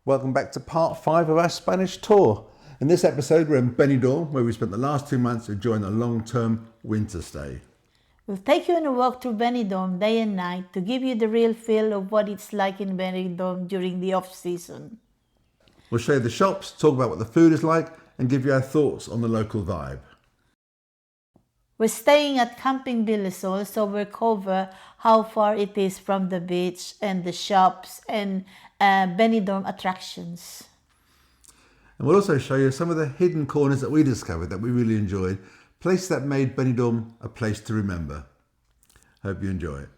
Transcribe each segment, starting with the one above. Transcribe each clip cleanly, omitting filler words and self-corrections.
Welcome back to part 5 of our Spanish tour. In this episode we're in Benidorm, where we spent the last 2 months enjoying a long-term winter stay. We'll take you on a walk through Benidorm day and night to give you the real feel of what it's like in Benidorm during the off-season. We'll show you the shops, talk about what the food is like, and give you our thoughts on the local vibe. We're staying at Camping Villasol, so we'll cover how far it is from the beach and the shops and Benidorm attractions. And we'll also show you some of the hidden corners that we discovered that we really enjoyed, places that made Benidorm a place to remember. Hope you enjoy it.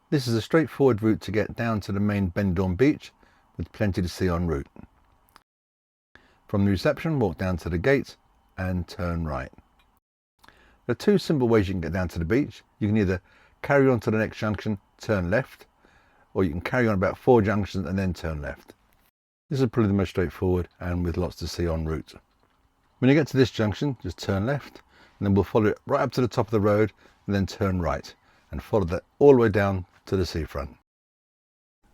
This is a straightforward route to get down to the main Benidorm beach, with plenty to see en route. From the reception, walk down to the gate and turn right. There are 2 simple ways you can get down to the beach. You can either carry on to the next junction, turn left, or you can carry on about 4 junctions and then turn left. This is probably the most straightforward and with lots to see en route. When you get to this junction, just turn left, and then we'll follow it right up to the top of the road and then turn right and follow that all the way down to the seafront.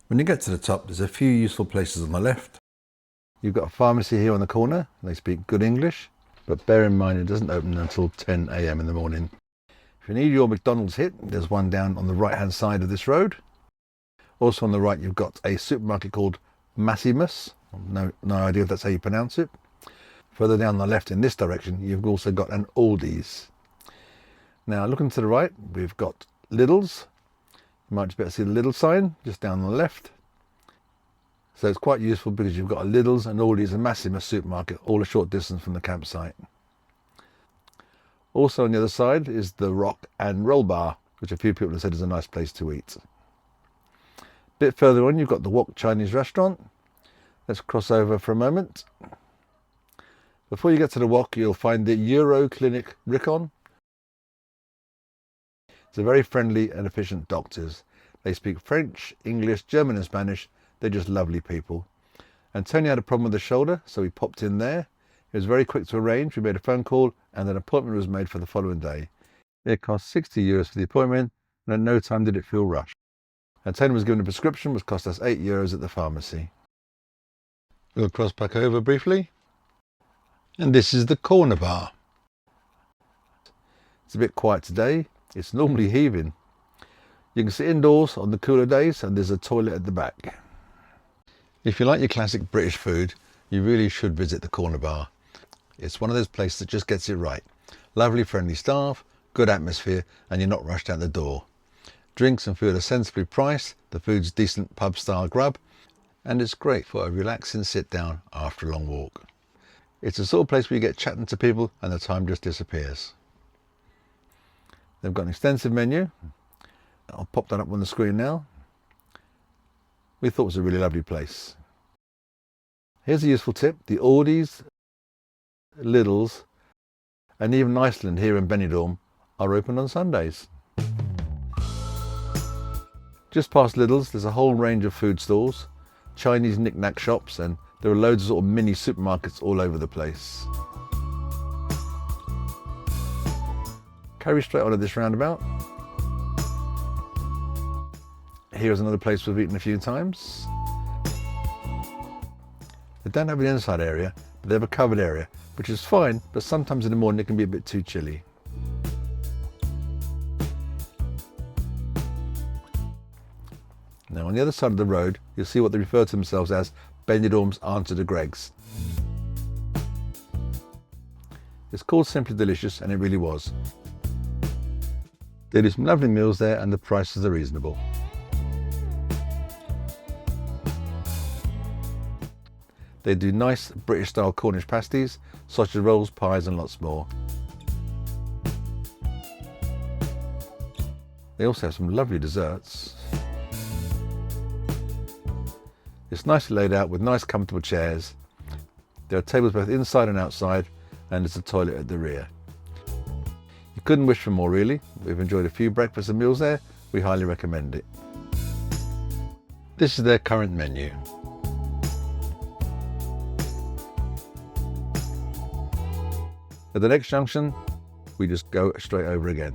When you get to the top, there's a few useful places on the left. You've got a pharmacy here on the corner, and they speak good English, but bear in mind it doesn't open until 10 a.m. in the morning. If you need your McDonald's hit, there's one down on the right hand side of this road. Also on the right you've got a supermarket called Maximus. No idea if that's how you pronounce it. Further down the left in this direction you've also got an Aldi's. Now looking to the right we've got Lidl's. You might just be able to see the Lidl sign just down on the left. So it's quite useful because you've got a Lidl's, an Aldi's and Maximus supermarket all a short distance from the campsite. Also on the other side is the Rock and Roll Bar, which a few people have said is a nice place to eat. A bit further on you've got the Wok Chinese restaurant. Let's cross over for a moment. Before you get to the Wok you'll find the Euro Clinic Ricon. They're very friendly and efficient doctors. They speak French, English, German and Spanish. They're just lovely people. And Tony had a problem with the shoulder, so he popped in there. It was very quick to arrange. We made a phone call and an appointment was made for the following day. It cost 60 euros for the appointment, and at no time did it feel rushed. And Tony was given a prescription, which cost us 8 euros at the pharmacy. We'll cross back over briefly. And this is the corner bar. It's a bit quiet today. It's normally heaving. You can sit indoors on the cooler days and there's a toilet at the back. If you like your classic British food, you really should visit the corner bar. It's one of those places that just gets it right. Lovely friendly staff, good atmosphere and you're not rushed out the door. Drinks and food are sensibly priced, the food's decent pub style grub and it's great for a relaxing sit down after a long walk. It's the sort of place where you get chatting to people and the time just disappears. They've got an extensive menu. I'll pop that up on the screen now. We thought it was a really lovely place. Here's a useful tip. The Aldi's, Lidl's and even Iceland here in Benidorm are open on Sundays. Just past Lidl's there's a whole range of food stalls, Chinese knick-knack shops and there are loads of sort of mini supermarkets all over the place. Carry straight on at this roundabout. Here's another place we've eaten a few times. They don't have an inside area, but they have a covered area, which is fine, but sometimes in the morning it can be a bit too chilly. Now on the other side of the road, you'll see what they refer to themselves as Benidorm's Answer to Greg's. It's called Simply Delicious, and it really was. They do some lovely meals there and the prices are reasonable. They do nice British style Cornish pasties, sausage rolls, pies and lots more. They also have some lovely desserts. It's nicely laid out with nice comfortable chairs. There are tables both inside and outside and there's a toilet at the rear. You couldn't wish for more really. We've enjoyed a few breakfasts and meals there. We highly recommend it. This is their current menu. At the next junction, we just go straight over again.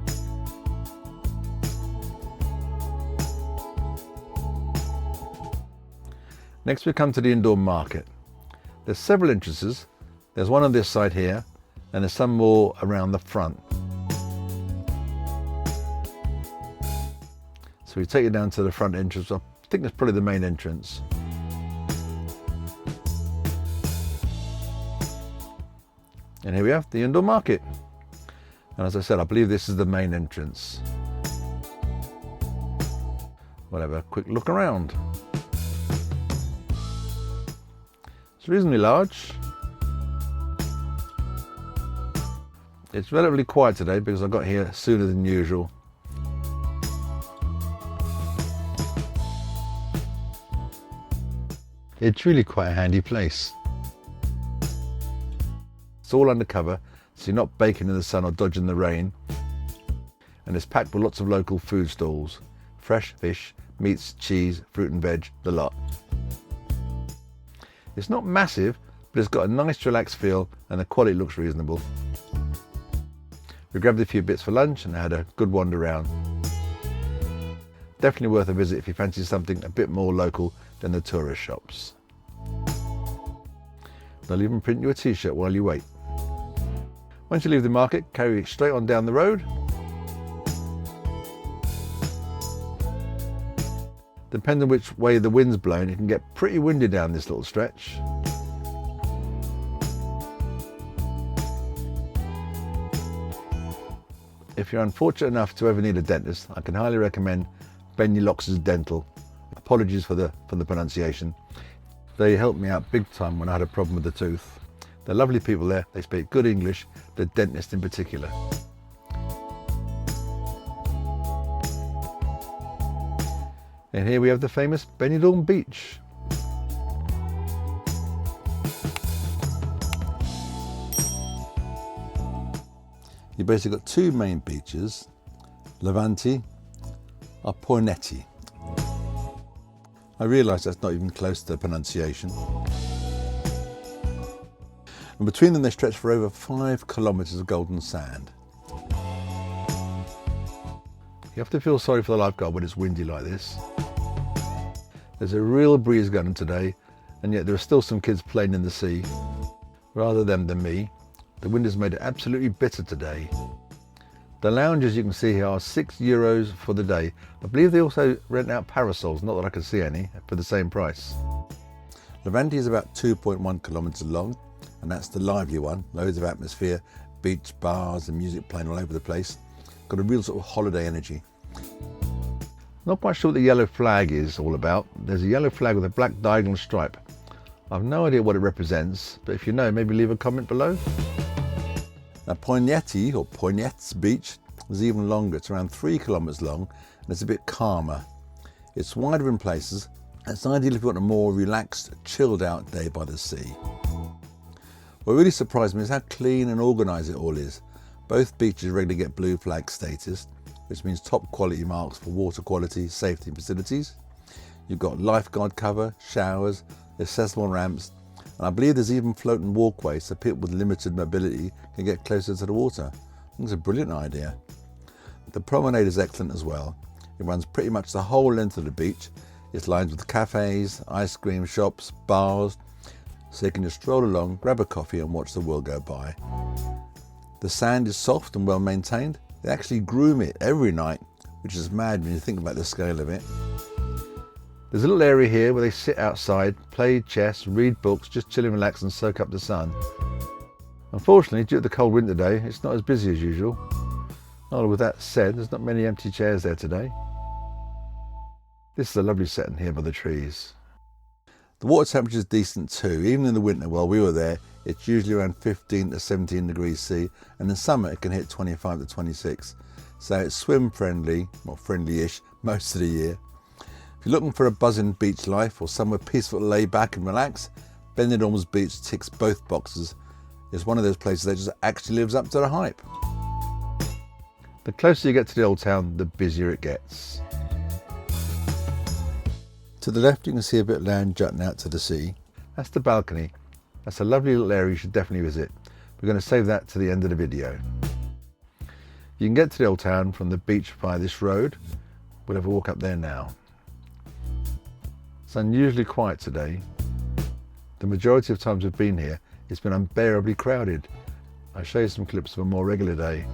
Next we come to the indoor market. There's several entrances. There's one on this side here, and there's some more around the front. So we take you down to the front entrance. I think that's probably the main entrance. And here we have the indoor market. And as I said, I believe this is the main entrance. We'll have a quick look around. It's reasonably large. It's relatively quiet today because I got here sooner than usual. It's really quite a handy place. It's all undercover, so you're not baking in the sun or dodging the rain. And it's packed with lots of local food stalls. Fresh fish, meats, cheese, fruit and veg, the lot. It's not massive, but it's got a nice relaxed feel and the quality looks reasonable. We grabbed a few bits for lunch and had a good wander around. Definitely worth a visit if you fancy something a bit more local than the tourist shops. They'll even print you a t-shirt while you wait. Once you leave the market, carry straight on down the road. Depending on which way the wind's blowing, it can get pretty windy down this little stretch. If you're unfortunate enough to ever need a dentist, I can highly recommend Benidorm Dental. Apologies for the pronunciation. They helped me out big time when I had a problem with the tooth. They're lovely people there, they speak good English, the dentist in particular. And here we have the famous Benidorm beach. You've basically got two main beaches, Levante or Poinetti. I realise that's not even close to the pronunciation. And between them they stretch for over 5 kilometres of golden sand. You have to feel sorry for the lifeguard when it's windy like this. There's a real breeze going today, and yet there are still some kids playing in the sea. Rather them than me. The wind has made it absolutely bitter today. The lounges you can see here are €6 for the day. I believe they also rent out parasols, not that I can see any, for the same price. Levante is about 2.1 kilometres long, and that's the lively one. Loads of atmosphere, beach, bars and music playing all over the place. Got a real sort of holiday energy. Not quite sure what the yellow flag is all about. There's a yellow flag with a black diagonal stripe. I've no idea what it represents, but if you know, maybe leave a comment below. Now Poinetti, or Poinette's beach, is even longer. It's around 3 kilometres long and it's a bit calmer. It's wider in places. It's ideal if you want a more relaxed, chilled out day by the sea. What really surprised me is how clean and organised it all is. Both beaches regularly get blue flag status, which means top quality marks for water quality, safety and facilities. You've got lifeguard cover, showers, accessible ramps, and I believe there's even floating walkways so people with limited mobility can get closer to the water. I think it's a brilliant idea. The promenade is excellent as well. It runs pretty much the whole length of the beach. It's lined with cafes, ice cream shops, bars, so you can just stroll along, grab a coffee and watch the world go by. The sand is soft and well maintained. They actually groom it every night, which is mad when you think about the scale of it. There's a little area here where they sit outside, play chess, read books, just chill and relax and soak up the sun. Unfortunately, due to the cold winter day, it's not as busy as usual. Oh, with that said, there's not many empty chairs there today. This is a lovely setting here by the trees. The water temperature is decent too. Even in the winter while we were there, it's usually around 15 to 17 degrees C, and in summer it can hit 25 to 26. So it's swim friendly, or friendly-ish, most of the year. If you're looking for a buzzing beach life or somewhere peaceful to lay back and relax, Benidorm's beach ticks both boxes. It's one of those places that just actually lives up to the hype. The closer you get to the old town, the busier it gets. To the left you can see a bit of land jutting out to the sea. That's the balcony. That's a lovely little area you should definitely visit. We're going to save that to the end of the video. You can get to the old town from the beach via this road. We'll have a walk up there now. It's unusually quiet today. The majority of times we've been here, it's been unbearably crowded. I'll show you some clips of a more regular day.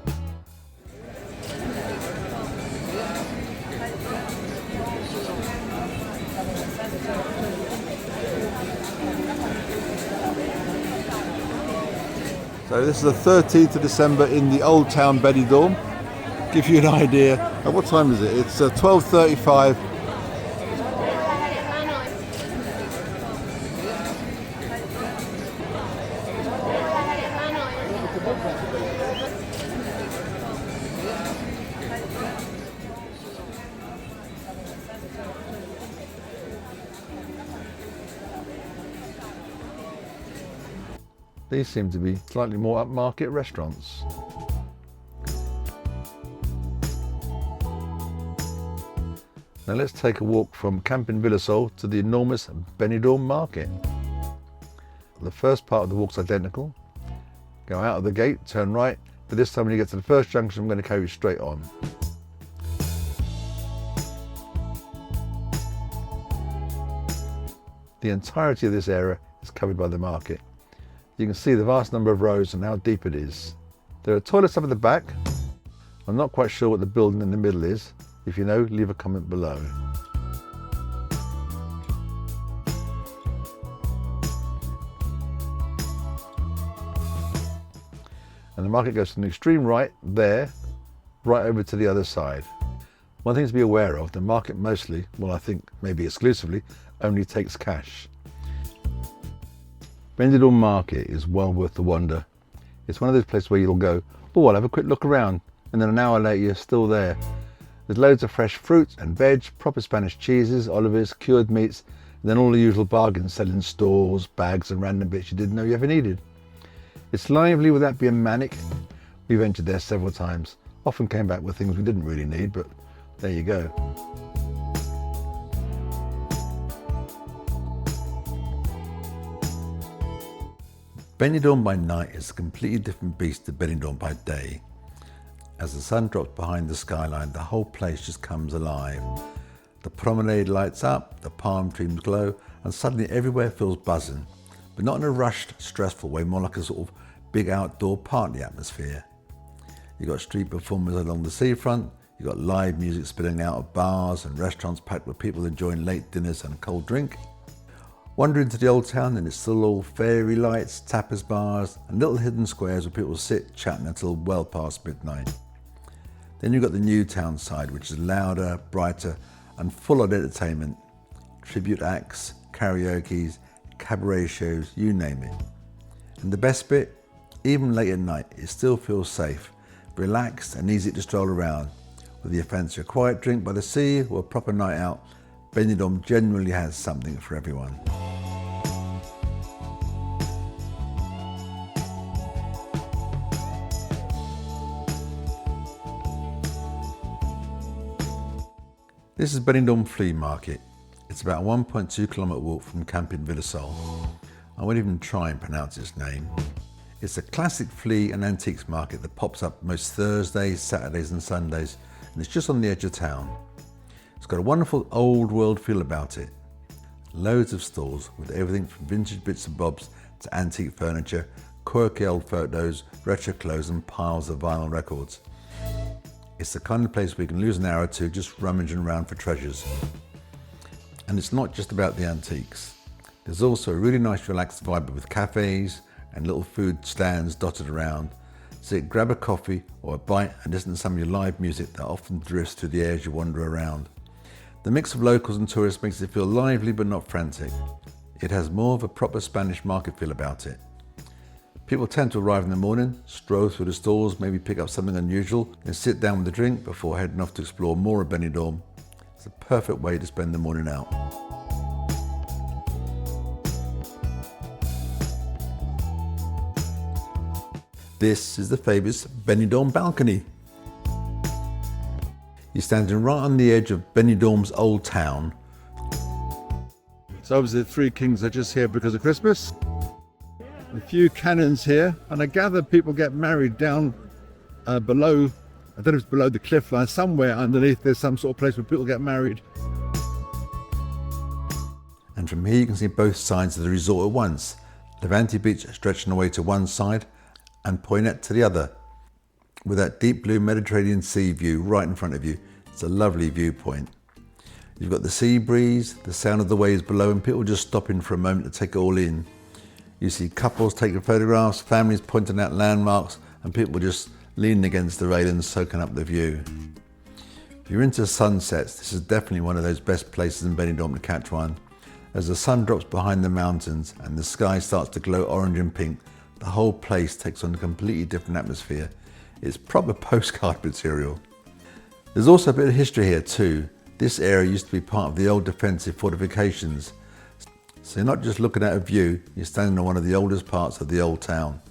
So this is the 13th of December in the Old Town Benidorm. Give you an idea. What time is it? It's 12:35. These seem to be slightly more upmarket restaurants. Now let's take a walk from Camping Villasol to the enormous Benidorm market. The first part of the walk's identical. Go out of the gate, turn right, but this time when you get to the first junction I'm going to carry you straight on. The entirety of this area is covered by the market. You can see the vast number of rows and how deep it is. There are toilets up at the back. I'm not quite sure what the building in the middle is. If you know, leave a comment below. And the market goes from the extreme right there, right over to the other side. One thing to be aware of, the market mostly, well I think maybe exclusively, only takes cash. Benidorm Market is well worth the wander. It's one of those places where you'll go, oh, I'll have a quick look around, and then an hour later you're still there. There's loads of fresh fruit and veg, proper Spanish cheeses, olives, cured meats, and then all the usual bargains selling stores, bags and random bits you didn't know you ever needed. It's lively without being manic. We've entered there several times, often came back with things we didn't really need, but there you go. Benidorm by night is a completely different beast to Benidorm by day. As the sun drops behind the skyline, the whole place just comes alive. The promenade lights up, the palm trees glow, and suddenly everywhere feels buzzing, but not in a rushed, stressful way, more like a sort of big outdoor party atmosphere. You've got street performers along the seafront, you've got live music spilling out of bars and restaurants packed with people enjoying late dinners and a cold drink. Wander into the old town and it's still all fairy lights, tapas bars and little hidden squares where people sit chatting until well past midnight. Then you've got the new town side, which is louder, brighter and full of entertainment. Tribute acts, karaoke, cabaret shows, you name it. And the best bit, even late at night, it still feels safe, relaxed and easy to stroll around. Whether you fancy a quiet drink by the sea or a proper night out, Benidorm generally has something for everyone. This is Benidorm Flea Market. It's about a 1.2 kilometre walk from Camping Villasol. I won't even try and pronounce its name. It's a classic flea and antiques market that pops up most Thursdays, Saturdays and Sundays, and it's just on the edge of town. It's got a wonderful old world feel about it. Loads of stalls with everything from vintage bits and bobs to antique furniture, quirky old photos, retro clothes and piles of vinyl records. It's the kind of place where you can lose an hour or two just rummaging around for treasures. And it's not just about the antiques. There's also a really nice relaxed vibe with cafes and little food stands dotted around. So grab a coffee or a bite and listen to some of your live music that often drifts through the air as you wander around. The mix of locals and tourists makes it feel lively but not frantic. It has more of a proper Spanish market feel about it. People tend to arrive in the morning, stroll through the stalls, maybe pick up something unusual, then sit down with a drink before heading off to explore more of Benidorm. It's a perfect way to spend the morning out. This is the famous Benidorm balcony. You're standing right on the edge of Benidorm's old town. So obviously the three kings are just here because of Christmas. A few cannons here, and I gather people get married down below, I don't know if it's below the cliff line, somewhere underneath there's some sort of place where people get married. And from here you can see both sides of the resort at once. Levante Beach stretching away to one side and Poinet to the other, with that deep blue Mediterranean Sea view right in front of you. It's a lovely viewpoint. You've got the sea breeze, the sound of the waves below, and people just stopping for a moment to take it all in. You see couples taking photographs, families pointing out landmarks, and people just leaning against the railings soaking up the view. If you're into sunsets, this is definitely one of those best places in Benidorm to catch one. As the sun drops behind the mountains and the sky starts to glow orange and pink, the whole place takes on a completely different atmosphere. It's proper postcard material. There's also a bit of history here too. This area used to be part of the old defensive fortifications. So you're not just looking at a view, you're standing on one of the oldest parts of the old town.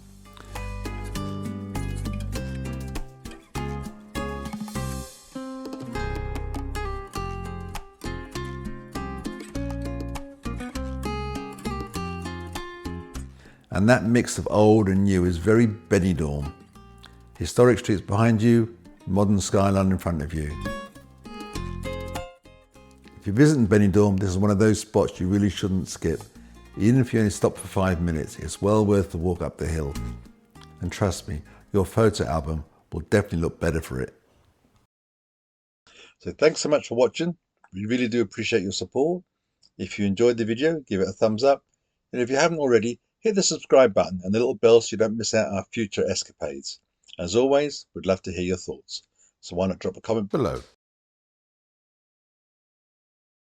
And that mix of old and new is very Benidorm. Historic streets behind you, modern skyline in front of you. If you're visiting Benidorm, this is one of those spots you really shouldn't skip. Even if you only stop for 5 minutes, it's well worth the walk up the hill. And trust me, your photo album will definitely look better for it. So thanks so much for watching. We really do appreciate your support. If you enjoyed the video, give it a thumbs up. And if you haven't already, hit the subscribe button and the little bell so you don't miss out our future escapades. As always, we'd love to hear your thoughts. So why not drop a comment below.